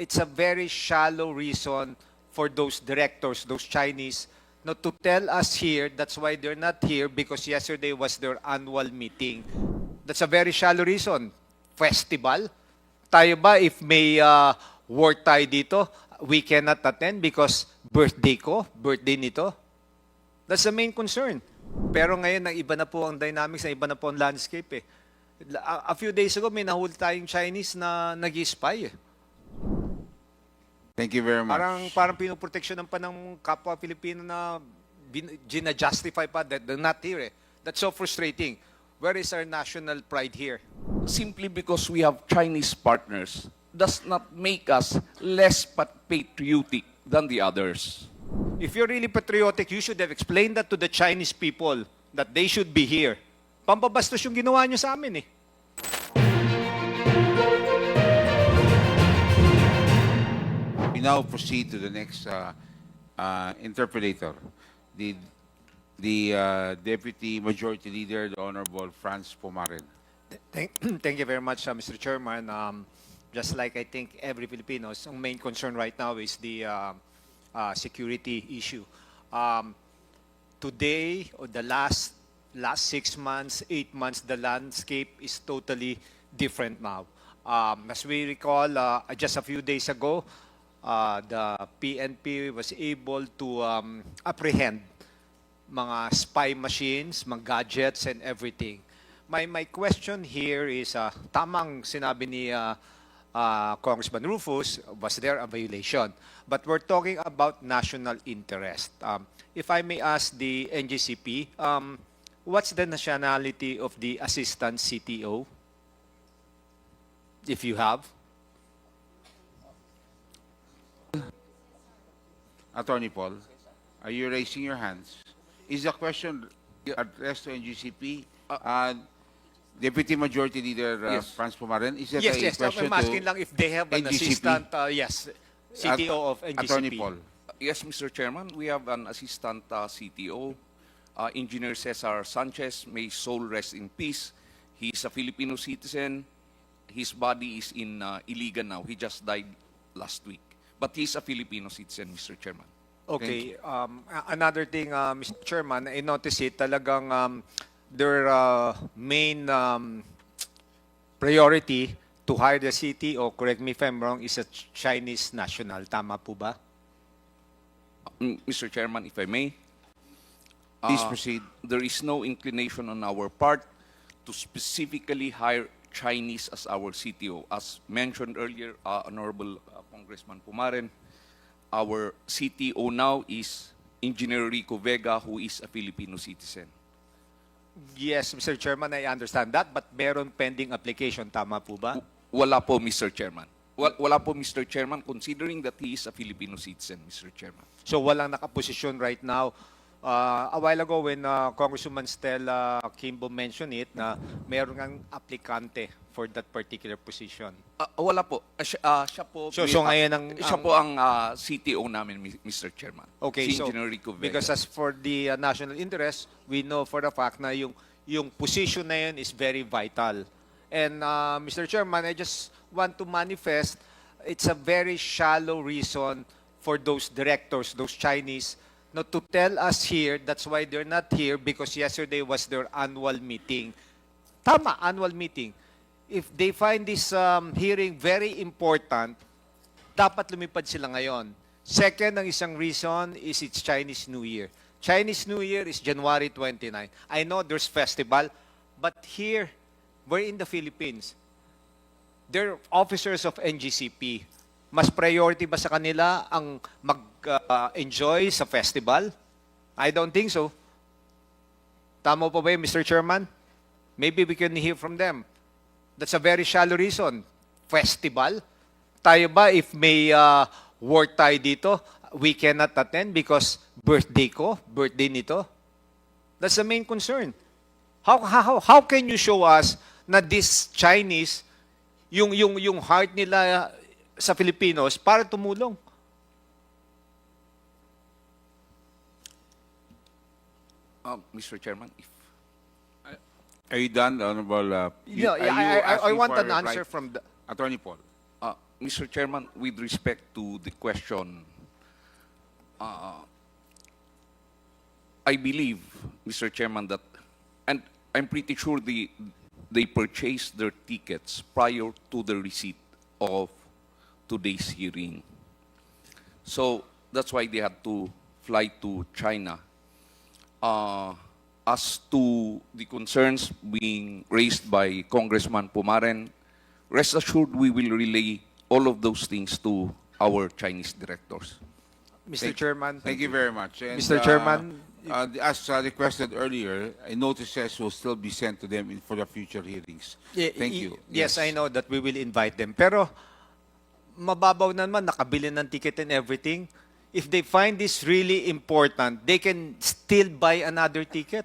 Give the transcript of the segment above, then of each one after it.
it's a very shallow reason for those directors, those Chinese, not to tell us here. That's why they're not here, because yesterday was their annual meeting. That's a very shallow reason. Festival? Tayo ba, if may work tayo dito, we cannot attend because birthday ko, birthday nito? That's the main concern. Pero ngayon, iba na po ang dynamics, iba na po ang landscape eh. A few days ago, may nahuli tayong Chinese na nag-spy eh. Thank you very much. Parang pinoproteksyonan pa ng kapwa Pilipino na gina-justify pa that they're not here eh. That's so frustrating. Where is our national pride here? Simply because we have Chinese partners does not make us less patriotic than the others. If you're really patriotic, you should have explained that to the Chinese people that they should be here. Pambabastos yung ginawa nyo sa amin eh. We now proceed to the next interpolator, the Deputy Majority Leader, the Honorable Franz Pumaren. Thank you very much, Mr. Chairman. Just like I think every Filipino's, ang main concern right now is the security issue. Today, or the last 6 months, 8 months, the landscape is totally different now. As we recall, just a few days ago, the PNP was able to apprehend mga spy machines, mga gadgets, and everything. My question here is, tamang sinabi ni Congressman Rufus, was there a violation? But we're talking about national interest. If I may ask the NGCP, what's the nationality of the assistant CTO? If you have. Attorney Paul, are you raising your hands? Is the question addressed to NGCP? Deputy Majority Leader Yes. Franz Pumaren, is that Yes, a yes. question I'm asking to lang if they have an NGCP? assistant, yes, CTO of NGCP. Attorney Paul? Yes, Mr. Chairman, we have an assistant CTO, Engineer Cesar Sanchez. May his soul rest in peace. He is a Filipino citizen. His body is in Iligan now. He just died last week. But he's a Filipino citizen, Mr. Chairman. Okay. Another thing, Mr. Chairman, I noticed it, talagang their main priority to hire the CTO, correct me if I'm wrong, is a Chinese national. Tama po ba? Mr. Chairman, if I may. Please proceed. There is no inclination on our part to specifically hire Chinese as our CTO. As mentioned earlier, Honorable Congressman Pumaren, our CTO now is Engineer Rico Vega, who is a Filipino citizen. Yes, Mr. Chairman, I understand that, but meron pending application. Tama po ba? Wala po, Mr. Chairman. Wala po, Mr. Chairman, considering that he is a Filipino citizen, Mr. Chairman. So walang nakaposisyon right now. A while ago when Congresswoman Stella Kimbo mentioned it, na meron ng aplikante for that particular position. Wala po. Siya po. So ngayon siya po ang CTO namin, Mr. Chairman. Okay, si so Engineer Rico Vega. because as for the national interest, we know for the fact na yung position na yun is very vital. And Mr. Chairman, I just want to manifest, it's a very shallow reason for those directors, those Chinese, not to tell us here. That's why they're not here, because yesterday was their annual meeting. Tama, annual meeting. If they find this hearing very important, dapat lumipad sila ngayon. Second, ang isang reason is it's Chinese New Year. Chinese New Year is January 29. I know there's festival, but here, we're in the Philippines. They're officers of NGCP. Mas priority ba sa kanila ang mag-enjoy sa festival? I don't think so. Tama po ba yun, Mr. Chairman? Maybe we can hear from them. That's a very shallow reason. Festival? Tayo ba, if may work tayo dito, we cannot attend because birthday ko, birthday nito? That's the main concern. How can you show us na this Chinese, yung heart nila sa Filipinos para tumulong? Mr. Chairman, if Are you done, Honorable? Yeah, are you I asking want for an a reply? answer from the... Attorney Paul. Mr. Chairman, with respect to the question, I believe, Mr. Chairman, that, and I'm pretty sure they purchased their tickets prior to the receipt of today's hearing. So that's why they had to fly to China. As to the concerns being raised by Congressman Pumaren, rest assured we will relay all of those things to our Chinese directors. Mr. Chairman. Thank you very much. And, Mr. Chairman. As requested earlier, a notices will still be sent to them for the future hearings. Thank you. Yes, I know that we will invite them. Pero mababaw naman, nakabili ng ticket and everything. If they find this really important, they can still buy another ticket.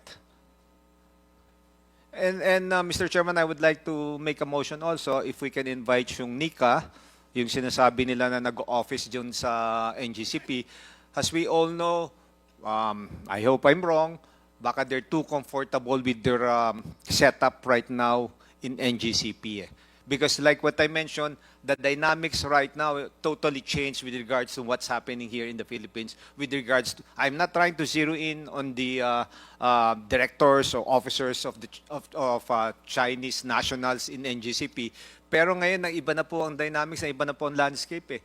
And Mr. Chairman, I would like to make a motion also if we can invite yung Nika, yung sinasabi nila na nag-office dyan sa NGCP. As we all know, I hope I'm wrong, baka they're too comfortable with their setup right now in NGCP. Because like what I mentioned, the dynamics right now totally changed with regards to what's happening here in the Philippines. With regards to, I'm not trying to zero in on the directors or officers of Chinese nationals in NGCP. Pero ngayon, iba na po ang dynamics, iba na po ang landscape.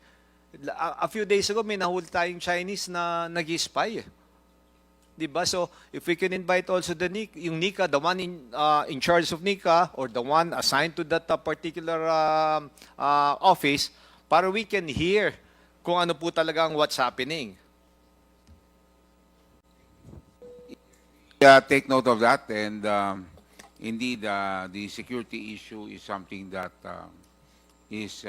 A few days ago, may nahuli tayong Chinese na nag-spy. Diba? So, if we can invite also yung Nika, the one in charge of Nika, or the one assigned to that particular office, para we can hear kung ano po talagang what's happening. Yeah, take note of that. And indeed, the security issue is something that is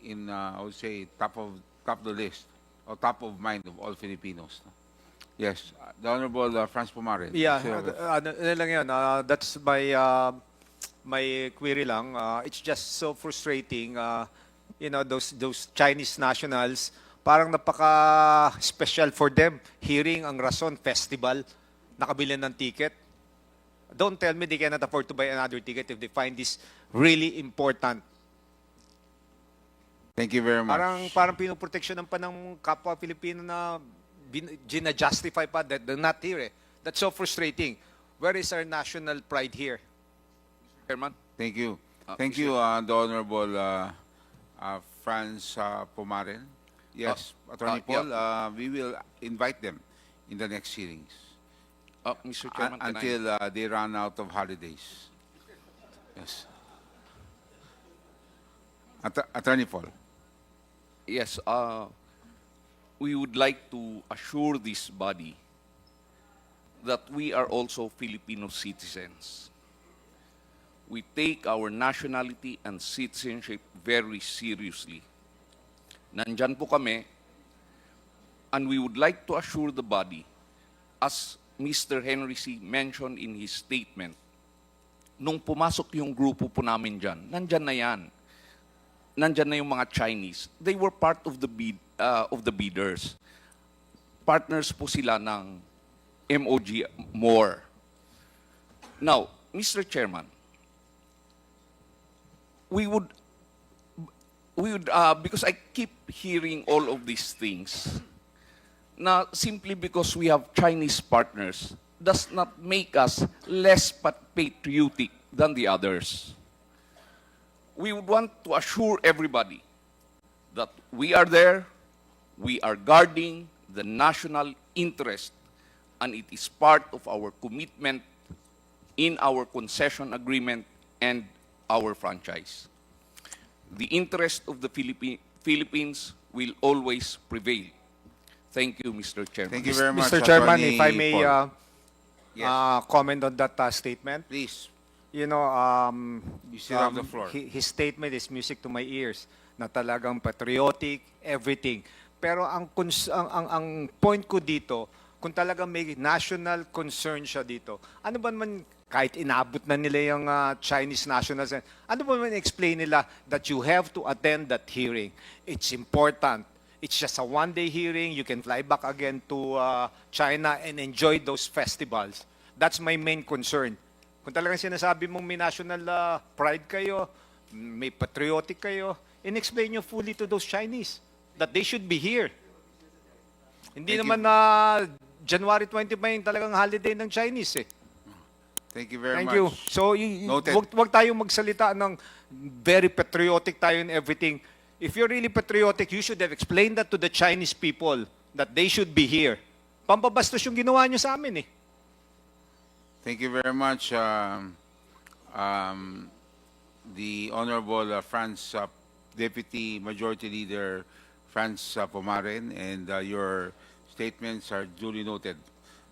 in, I would say, top of the list, or top of mind of all Filipinos. Yes, the Honorable Franz Pumaren. Yeah, ano lang yun, that's my query lang. It's just so frustrating, you know, those Chinese nationals, parang napaka-special for them, hearing ang Rason Festival, nakabili ng ticket. Don't tell me they cannot afford to buy another ticket if they find this really important. Thank you very much. Parang pinoproteksyonan pa ng kapwa Pilipino na gina-justify pa that they're not here. That's so frustrating. Where is our national pride here? Chairman? Thank you. Thank you, the Honorable Franz Pumaren. Yes, Attorney Paul, we will invite them in the next hearings Mr. Chairman, until they run out of holidays. Yes. Attorney Paul. Yes, we would like to assure this body that we are also Filipino citizens. We take our nationality and citizenship very seriously. Nandyan po kami, and we would like to assure the body, as Mr. Henry C. mentioned in his statement, nung pumasok yung grupo po namin dyan, nandyan na yan. Nandyan na yung mga Chinese. They were part of the bidders. Partners po sila ng MOG more. Now, Mr. Chairman, we would because I keep hearing all of these things, na simply because we have Chinese partners does not make us less patriotic than the others. We would want to assure everybody that we are there, we are guarding the national interest, and it is part of our commitment in our concession agreement and our franchise. The interest of the Philippines will always prevail. Thank you, Mr. Chairman. Thank you very much, Mr. Chairman, Attorney if I may Paul. comment on that statement. Please, You know, you still have the floor. His statement is music to my ears, na talagang patriotic, everything. Pero ang point ko dito, kung talagang may national concern siya dito, ano ba naman, kahit inabot na nila yung Chinese nationals, ano ba naman explain nila that you have to attend that hearing? It's important. It's just a one-day hearing. You can fly back again to China and enjoy those festivals. That's my main concern. Kung talagang sinasabi mong may national pride kayo, may patriotic kayo, in-explain nyo fully to those Chinese that they should be here. Hindi Thank naman you. na January 20 pa yung talagang holiday ng Chinese eh. Thank you very Thank much. you. So, Noted. wag tayong magsalita ng very patriotic tayo in everything. If you're really patriotic, you should have explained that to the Chinese people that they should be here. Pampabastos yung ginawa nyo sa amin eh. Thank you very much, the Honorable Franz, Deputy Majority Leader Franz Pumaren, and your statements are duly noted.